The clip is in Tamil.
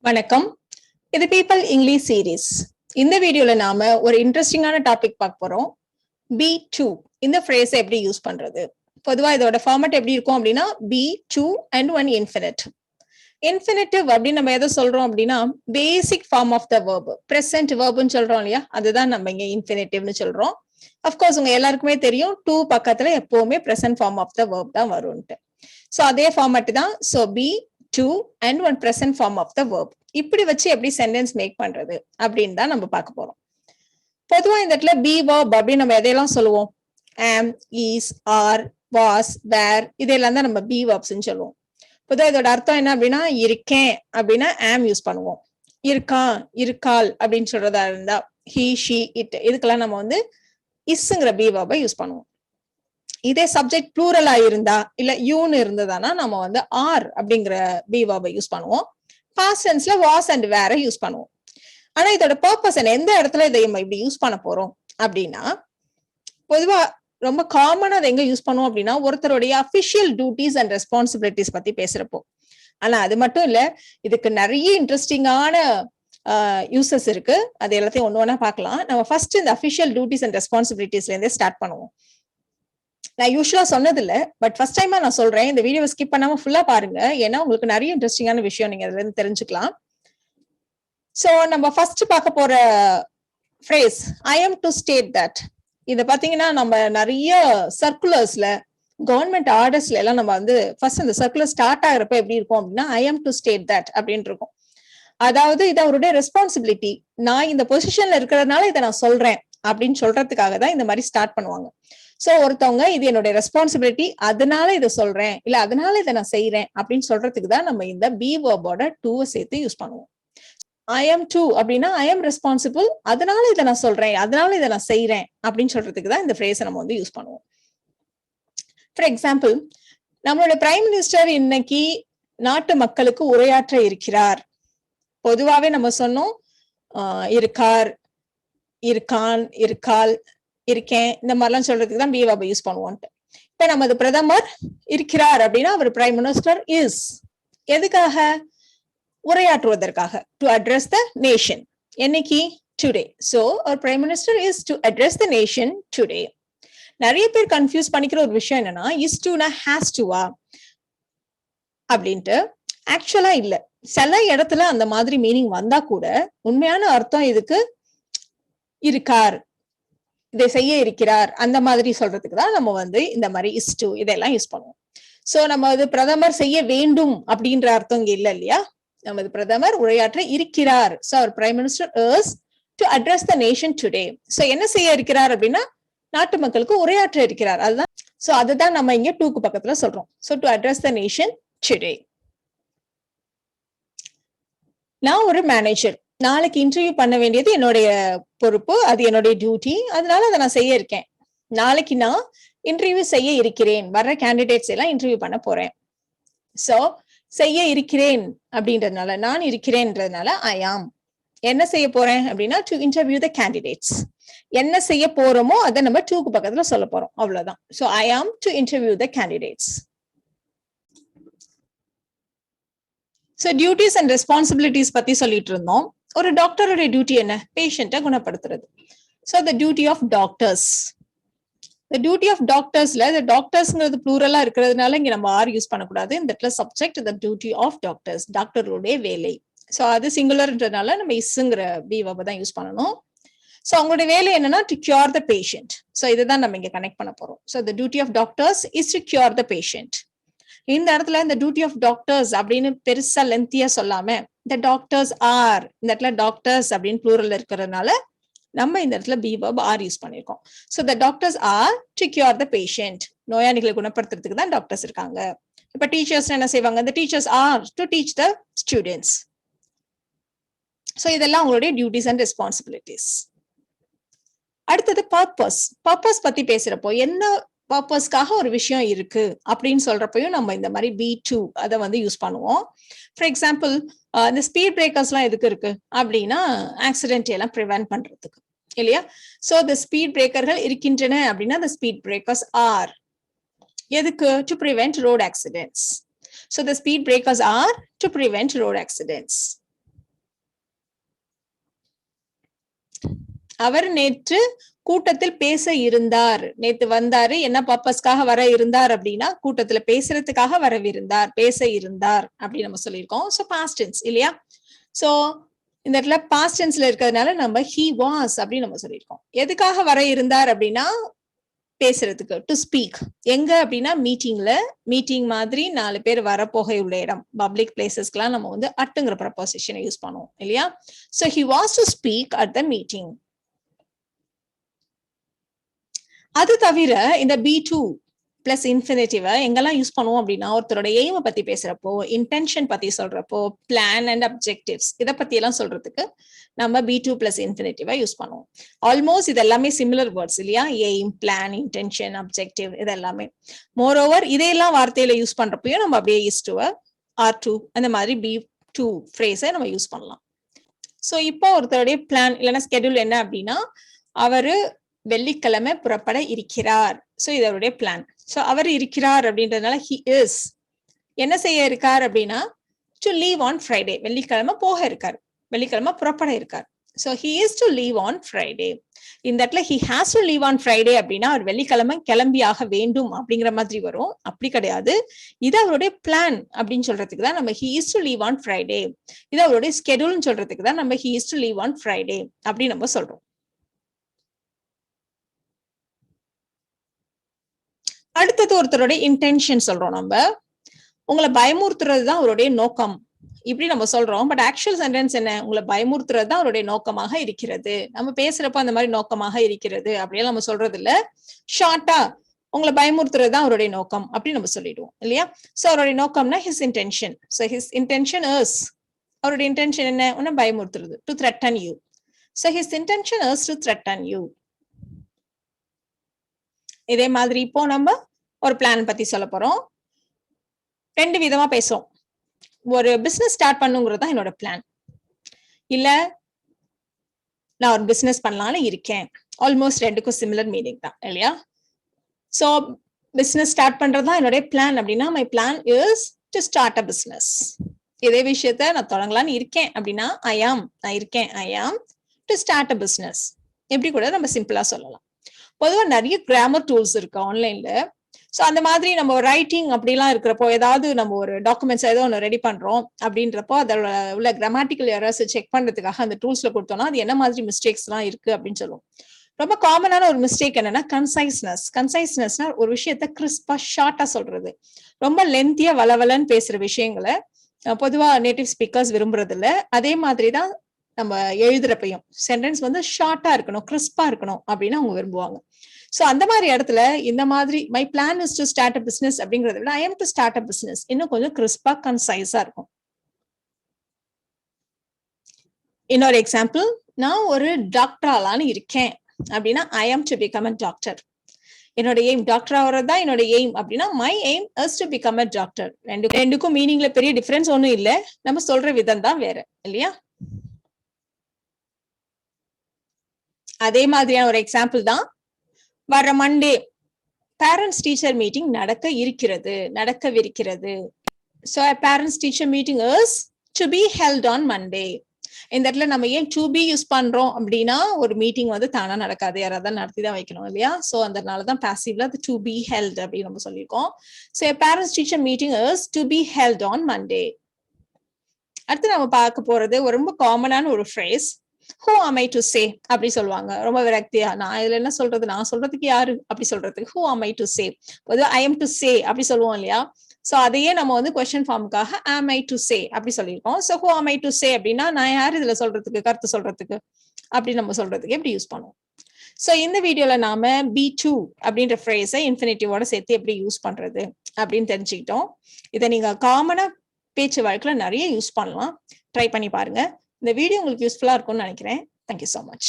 வணக்கம். இது பீப்பிள் இங்கிலீஷ் சீரீஸ். இந்த வீடியோல நாம ஒரு இன்ட்ரெஸ்டிங்கான டாபிக் பார்க்க போறோம். பி டு இந்த ஃப்ரேஸை எப்படி யூஸ் பண்றது? பொதுவா இதோட ஃபார்மட் எப்படி இருக்கும் அப்படின்னா be to and one infinite. Infinitive அப்படின்னு நம்ம எதை சொல்றோம் அப்படின்னா basic form of the verb, present வேர்ப்னு சொல்றோம் இல்லையா, அதுதான் நம்ம இங்க இன்ஃபினிட்டிவ்னு சொல்றோம். அஃப்கோர்ஸ் உங்க எல்லாருக்குமே தெரியும் டூ பக்கத்துல எப்பவுமே present form of the verb தான் வரும்ட்டு. ஸோ அதே ஃபார்மட் தான். So be to and one present form of the verb. இப்படி வச்சு எப்படி சென்டென்ஸ் மேக் பண்றது அப்படின்னு தான் நம்ம பார்க்க போறோம். பொதுவா இந்த இடத்துல be verb அப்படின்னு நம்ம எதையெல்லாம் சொல்லுவோம்? am, is, are, was, were இதெல்லாம் தான் நம்ம be verbs சொல்லுவோம். பொதுவா இதோட அர்த்தம் என்ன அப்படின்னா இருக்கேன் அப்படின்னா am யூஸ் பண்ணுவோம். இருக்கான், இருக்காள் அப்படின்னு சொல்றதா இருந்தா he, she, it இதுக்கெல்லாம் நம்ம வந்து isங்கிற be verb யூஸ் பண்ணுவோம். இதே சப்ஜெக்ட் ப்ளூரலா இருந்தா இல்ல யூன்னு இருந்ததானா நம்ம வந்து ஆர் அப்படிங்கிற பி வெர்பை யூஸ் பண்ணுவோம். பாஸ்ட் டென்ஸ்ல வாஸ் அண்ட் வேற யூஸ் பண்ணுவோம். ஆனா இதோட பர்பஸ் என்ன, எந்த இடத்துல இதை நம்ம இப்படி யூஸ் பண்ண போறோம் அப்படின்னா பொதுவா ரொம்ப காமனா அதை எங்க யூஸ் பண்ணுவோம் அப்படின்னா ஒருத்தருடைய அபிஷியல் டியூட்டிஸ் அண்ட் ரெஸ்பான்சிபிலிட்டிஸ் பத்தி பேசுறப்போ. ஆனா அது மட்டும் இல்ல, இதுக்கு நிறைய இன்ட்ரெஸ்டிங்கான யூசஸ் இருக்கு. அது எல்லாத்தையும் ஒண்ணு ஒண்ணா பார்க்கலாம். நம்ம ஃபர்ஸ்ட் இந்த அபிஷியல் டியூட்டிஸ் அண்ட் ரெஸ்பான்சிபிலிட்டிஸ்ல இருந்தே ஸ்டார்ட் பண்ணுவோம். நான் யூஸ்வலா சொன்னது இல்ல, பட் ஃபர்ஸ்ட் டைமா நான் சொல்றேன். இந்த வீடியோவை ஸ்கிப் பண்ணாம ஃபுல்லா பாருங்க, ஏன்னா உங்களுக்கு நிறைய இன்ட்ரெஸ்டிங்கான விஷயம் நீங்க அதுல இருந்து தெரிஞ்சுக்கலாம். சோ நம்ம ஃபர்ஸ்ட் பார்க்க போற phrase I am to state that. இத பாத்தீங்கன்னா நம்ம நிறைய சர்க்குலர்ஸ்ல கவர்மெண்ட் ஆர்டர்ஸ்ல எல்லாம் நம்ம வந்து ஃபர்ஸ்ட் அந்த சர்க்குலர் ஸ்டார்ட் ஆகிறப்ப எப்படி இருக்கும் அப்படின்னா I am to state that அப்படின்னு இருக்கும். அதாவது இது அவருடைய ரெஸ்பான்சிபிலிட்டி, நான் இந்த பொசிஷன்ல இருக்கிறதுனால இதை நான் சொல்றேன் அப்படின்னு சொல்றதுக்காக தான் இந்த மாதிரி ஸ்டார்ட் பண்ணுவாங்க. சோ ஒருத்தவங்க இது என்னுடைய ரெஸ்பான்சிபிலிட்டி அதனால இதை சொல்றேன் இல்ல அதனால இதை நான் செய்யறேன் அப்படின்னு சொல்றதுக்கு தான் நம்ம இந்த பி வெர்போட டூவை சேர்த்து யூஸ் பண்ணுவோம். ஐ எம் டு அப்படின்னா ஐ எம் ரெஸ்பான்சிபிள், அதனால இதை நான் சொல்றேன், அதனால இதை நான் செய்யறேன் அப்படின்னு சொல்றதுக்கு தான் இந்த ஃப்ரேஸை நம்ம வந்து யூஸ் பண்ணுவோம். ஃபார் எக்ஸாம்பிள், நம்மளோட பிரைம் மினிஸ்டர் இன்னைக்கு நாட்டு மக்களுக்கு உரையாற்ற இருக்கிறார். பொதுவாவே நம்ம சொன்னோம் இருக்கார், இருக்கான், இருக்காள், இருக்கேன், இந்த மாதிரிலாம் சொல்றதுக்கு தான் பி வெர்பை யூஸ் பண்ணுவோம்ட்டு. இப்ப நமது பிரதமர் இருக்கிறார் அப்படின்னா அவர் பிரைம் மினிஸ்டர் இஸ். எதுக்காக? உரையாற்றுவதற்காக. To address the nation. என்னைக்கு? டுடே. சோ அவர் prime minister is to address the nation today. நிறைய பேர் கன்ஃபியூஸ் பண்ணிக்கிற ஒரு விஷயம் என்னன்னா இஸ் டுனா ஹேஸ் டுவா அப்படின்ட்டு. ஆக்சுவலா இல்ல, சில இடத்துல அந்த மாதிரி மீனிங் வந்தா கூட உண்மையான அர்த்தம் இதுக்கு இருக்கார், இதை செய்ய இருக்கிறார், அந்த மாதிரி சொல்றதுக்கு தான் நம்ம வந்து இந்த மாதிரி இஸ் டு இதெல்லாம் யூஸ் பண்ணுவோம். சோ நம்ம அது பிரதமர் செய்ய வேண்டும் அப்படின்ற அர்த்தம் இங்க இல்ல இல்லையா. நமது பிரதமர் உரையாற்ற இருக்கிறார். சோ அவர் prime minister is to address the nation today. So என்ன செய்ய இருக்கிறார் அப்படின்னா நாட்டு மக்களுக்கு உரையாற்ற இருக்கிறார். அதுதான். சோ அதுதான் நம்ம இங்க டூக்கு பக்கத்துல சொல்றோம். So to address the nation today. நான் ஒரு மேனேஜர், நாளைக்கு இன்டர்வியூ பண்ண வேண்டியது என்னுடைய பொறுப்பு, அது என்னுடைய டியூட்டி, அதனால அதை நான் செய்ய இருக்கேன். நாளைக்கு நான் இன்டர்வியூ செய்ய இருக்கிறேன், வர்ற கேண்டிடேட்ஸ் எல்லாம் இன்டர்வியூ பண்ண போறேன். சோ செய்ய இருக்கிறேன் அப்படின்றதுனால, நான் இருக்கிறேன்றதுனால ஐ ஆம். என்ன செய்ய போறேன் அப்படின்னா டு இன்டர்வியூ த கேண்டிடேட்ஸ். என்ன செய்ய போறோமோ அதை நம்ம டூக்கு பக்கத்துல சொல்ல போறோம், அவ்வளவுதான். So I am to interview the candidates. So duties and responsibilities பத்தி சொல்லிட்டு இருந்தோம். ஒரு டாக்டருடைய டியூட்டி என்ன? பேஷண்ட்டை குணப்படுத்துறது. So the duty of doctors. The duty of டாக்டர்ஸ்ல இந்த டாக்டர்ஸ்ங்கிறது ப்ளூரலா இருக்கிறதுனால இங்க நம்ம ஆர் யூஸ் பண்ணக்கூடாது. இந்த இடத்துல subject the duty of doctors, டாக்டருடைய வேலை. சோ அது சிங்குலர்ன்றதுனால நம்ம இஸ்ங்கிற பி வெர்பை தான் யூஸ் பண்ணணும். சோ அவங்களுடைய வேலை என்னன்னா to cure the patient. So இதுதான் நம்ம இங்க கனெக்ட் பண்ண போறோம். So the duty of doctors is to cure the patient. இந்த இடத்துல இந்த டியூட்டி ஆஃப் டாக்டர்ஸ் அப்படின்னு பெருசா லென்த்தியா சொல்லாம இந்த டாக்டர்ஸ் ஆர், இந்த இடத்துல டாக்டர்ஸ் அப்படின்னு ப்ளூரல் இருக்கிறதுனால நம்ம இந்த இடத்துல பி வெர்ப் ஆர் யூஸ் பண்ணிருக்கோம். So the doctors R to cure the patient. நோயாளிகளை குணப்படுத்துறதுக்கு தான் டாக்டர்ஸ் இருக்காங்க. இப்ப டீச்சர்ஸ் என்ன செய்வாங்க? இந்த teachers are to teach the students. So இதெல்லாம் அவங்களுடைய டியூட்டிஸ் அண்ட் ரெஸ்பான்சிபிலிட்டிஸ். அடுத்தது பர்பஸ். பர்பஸ் பத்தி பேசுறப்போ என்ன பர்பஸ்க்காக ஒரு விஷயம் இருக்கு அப்படின்னு சொல்றப்பையும் நம்ம இந்த மாதிரி பி டு அதை வந்து யூஸ் பண்ணுவோம். ஃபார் எக்ஸாம்பிள், இந்த ஸ்பீட் பிரேக்கர்ஸ் எல்லாம் எதுக்கு இருக்கு அப்படின்னா ஆக்சிடென்ட் எல்லாம் ப்ரிவென்ட் பண்றதுக்கு இல்லையா. சோ இந்த ஸ்பீட் பிரேக்கர்கள் இருக்கின்றன அப்படின்னா the ஸ்பீட் பிரேக்கர்ஸ் ஆர் எதுக்கு? To prevent road accidents. So the speed breakers are to prevent road accidents. அவர் நேற்று கூட்டத்தில் பேச இருந்தார். நேத்து வந்தாரு, என்ன பர்பஸ்க்காக வர இருந்தார் அப்படின்னா கூட்டத்துல பேசுறதுக்காக வரவிருந்தார், பேச இருந்தார் அப்படின்னு நம்ம சொல்லியிருக்கோம். ஸோ பாஸ்ட் டென்ஸ் இல்லையா? ஸோ இந்த இடத்துல பாஸ்ட் டென்ஸ்ல இருக்கிறதுனால நம்ம he was அப்படின்னு நம்ம சொல்லியிருக்கோம். எதுக்காக வர இருந்தார் அப்படின்னா பேசுறதுக்கு, டு ஸ்பீக். எங்க அப்படின்னா மீட்டிங்ல. மீட்டிங் மாதிரி 4 பேர் வரப்போகை உள்ள இடம், பப்ளிக் பிளேசஸ்க்குலாம் நம்ம வந்து அட்டுங்கிற ப்ரப்போசிஷனை யூஸ் பண்ணுவோம் இல்லையா? So he was to speak at the meeting. அது தவிர இந்த be+to+infinitive எங்கெல்லாம் யூஸ் பண்ணுவோம் அப்படின்னா ஒருத்தரோட எய்மை பத்தி பேசுறப்போ, இன்டென்ஷன் பத்தி சொல்றப்போ, பிளான் அண்ட் அப்ஜெக்டிவ்ஸ் இதை பத்தி எல்லாம் சொல்றதுக்கு நம்ம be+to+infinitive யூஸ் பண்ணுவோம். ஆல்மோஸ்ட் இது எல்லாமே சிமிலர் வேர்ட்ஸ் இல்லையா? எய்ம், பிளான், இன்டென்ஷன், அப்ஜெக்டிவ் இது எல்லாமே. மோரோவர் இதையெல்லாம் வார்த்தையில யூஸ் பண்றப்பையும் நம்ம அப்படியே is to are to அந்த மாதிரி be+to ஃப்ரேஸை நம்ம யூஸ் பண்ணலாம். ஸோ இப்போ ஒருத்தருடைய பிளான் இல்லைன்னா ஸ்கெடியூல் என்ன அப்படின்னா அவரு வெள்ளிக்கிழமை புறப்பட இருக்கிறார். சோ இதோடைய பிளான். சோ அவர் இருக்கிறார் அப்படின்றதுனால he is என்ன செய்ய இருக்கார் அப்படின்னா to leave on Friday. வெள்ளிக்கிழமை போக இருக்கார், வெள்ளிக்கிழமை புறப்பட இருக்கார். So he is to leave on Friday. இந்த இடத்துல he has to leave on Friday அப்படின்னா அவர் வெள்ளிக்கிழமை கிளம்பியாக வேண்டும் அப்படிங்கிற மாதிரி வரும். அப்படி கிடையாது. இது அவருடைய பிளான் அப்படின்னு சொல்றதுக்கு தான் நம்ம he is to leave on Friday. இது அவருடைய ஸ்கெடியூல்னு சொல்றதுக்கு தான் நம்ம he is to leave on Friday அப்படி நம்ம சொல்றோம். அடுத்தது ஒருத்தருடைய இன்டென்ஷன் சொல்றோம். நம்ம உங்களை பயமுறுத்துறது தான் அவருடைய நோக்கம் இப்படி நம்ம சொல்றோம். பட் ஆக்சுவல் சென்டென்ஸ் என்ன? உங்களை பயமுறுத்துறது தான் அவருடைய நோக்கமாக இருக்கிறது. நம்ம பேசுறப்ப அந்த மாதிரி நோக்கமாக இருக்கிறது அப்படியே நம்ம சொல்றது இல்ல. ஷார்ட்டா உங்களை பயமுறுத்துறது தான் அவருடைய நோக்கம் அப்படி நம்ம சொல்லிடுவோம் இல்லையா? சோ அவருடைய நோக்கம்னா his intention. So his intention is அவருடைய இன்டென்ஷன் என்ன? உன்னை பயமுறுத்துறது, to threaten you. So his intention is to threaten you. இதே மாதிரி இப்போ நம்ம ஒரு பிளான் பத்தி சொல்ல போறோம். 2 விதமா பேசுவோம். ஒரு பிசினஸ் ஸ்டார்ட் பண்ணுங்கிறது தான் என்னோட பிளான், இல்ல நான் ஒரு பிசினஸ் பண்ணலாம்னு இருக்கேன். ஆல்மோஸ்ட் ரெண்டுக்கும் சிமிலர் மீனிங் தான் இல்லையா? சோ பிசினஸ் ஸ்டார்ட் பண்றதுதான் என்னோட பிளான் அப்படின்னா my plan is to start a business. இதே விஷயத்த நான் தொடங்கலாம்னு இருக்கேன் அப்படின்னா நான் இருக்கேன் ஐ am to start a business. எப்படி கூட நம்ம சிம்பிளா சொல்லலாம். பொதுவா நிறைய கிராமர் டூல்ஸ் இருக்கு ஆன்லைன்ல. ஸோ அந்த மாதிரி நம்ம ரைட்டிங் அப்படிலாம் இருக்கிறப்போ ஏதாவது நம்ம ஒரு டாக்குமெண்ட்ஸ் ஏதோ ஒன்று ரெடி பண்றோம் அப்படின்றப்போ அதோட உள்ள கிராமட்டிக்கல் எரர்ஸ் செக் பண்றதுக்காக அந்த டூல்ஸ்ல கொடுத்தோம்னா அது என்ன மாதிரி மிஸ்டேக்ஸ் எல்லாம் இருக்கு அப்படின்னு சொல்லுவோம். ரொம்ப காமனான ஒரு மிஸ்டேக் என்னன்னா கன்சைஸ்னஸ்னா ஒரு விஷயத்த கிறிஸ்பா ஷார்ட்டா சொல்றது. ரொம்ப லென்த்தியா வளவலன்னு பேசுற விஷயங்களை பொதுவா நேட்டிவ் ஸ்பீக்கர்ஸ் விரும்புறது இல்ல. அதே மாதிரிதான் நம்ம எழுதுறப்பையும் சென்டென்ஸ் வந்து ஷார்ட்டா இருக்கணும், கிறிஸ்பா இருக்கணும் அப்படின்னு அவங்க விரும்புவாங்க. சோ அந்த மாதிரி இடத்துல இந்த மாதிரி my plan is to start a business அப்படிங்கறத விட I am to start a business இன்னும் கொஞ்சம் கிறிஸ்பா கன்சைஸா இருக்கும். இன்னொரு எக்ஸாம்பிள், நான் ஒரு டாக்டராலான்னு இருக்கேன் அப்படின்னா I am to become a doctor. என்னோட எய்ம் டாக்டர் ஆகிறது தான் என்னோட எய்ம் அப்படின்னா my aim is to become a doctor. ரெண்டுக்கும் மீனிங்ல பெரிய டிஃபரன்ஸ் ஒன்றும் இல்லை, நம்ம சொல்ற விதம் தான் வேற இல்லையா? அதே மாதிரியான ஒரு எக்ஸாம்பிள் தான் வர மண்டே பேரண்ட்ஸ் டீச்சர் மீட்டிங் நடக்கவிருக்கிறது. So a parents teacher meeting is to be held on Monday. இந்த இடத்துல நம்ம ஏன் to be யூஸ் பண்றோம் அப்படின்னா ஒரு மீட்டிங் வந்து தானா நடக்காது, யாராவது நடத்தி தான் வைக்கணும் இல்லையா? சோ அதனாலதான் பாசிவ்ல அது to be held அப்படின்னு நம்ம சொல்லியிருக்கோம். So a parents teacher meeting is to be held on Monday. அடுத்து நம்ம பார்க்க போறது ஒரு ரொம்ப காமனான ஒரு phrase, who am I to say அப்படி சொல்லுவாங்க. ரொம்ப விரக்தியா நான் இதுல என்ன சொல்றது, நான் சொல்றதுக்கு யாரு அப்படி சொல்றதுக்கு who am I to say. பொதுவா I am to say அப்படி சொல்லுவோம் இல்லையா? சோ அதையே நம்ம வந்து கொஸ்டின் ஃபார்முக்காக am I to say அப்படி சொல்லியிருக்கோம். So who am I to say அப்படின்னா நான் யார் இதுல சொல்றதுக்கு, கருத்து சொல்றதுக்கு அப்படி நம்ம சொல்றதுக்கு எப்படி யூஸ் பண்ணுவோம். சோ இந்த வீடியோல நாம be+to அப்படின்ற ஃப்ரேஸை இன்ஃபினிட்டிவோட சேர்த்து எப்படி யூஸ் பண்றது அப்படின்னு தெரிஞ்சுக்கிட்டோம். இதை நீங்க காமனா பேச்சு வழக்குல நிறைய யூஸ் பண்ணலாம். ட்ரை பண்ணி பாருங்க. இந்த வீடியோ உங்களுக்கு யூஸ்ஃபுல்லா இருக்கும்னு நினைக்கிறேன். Thank you so much.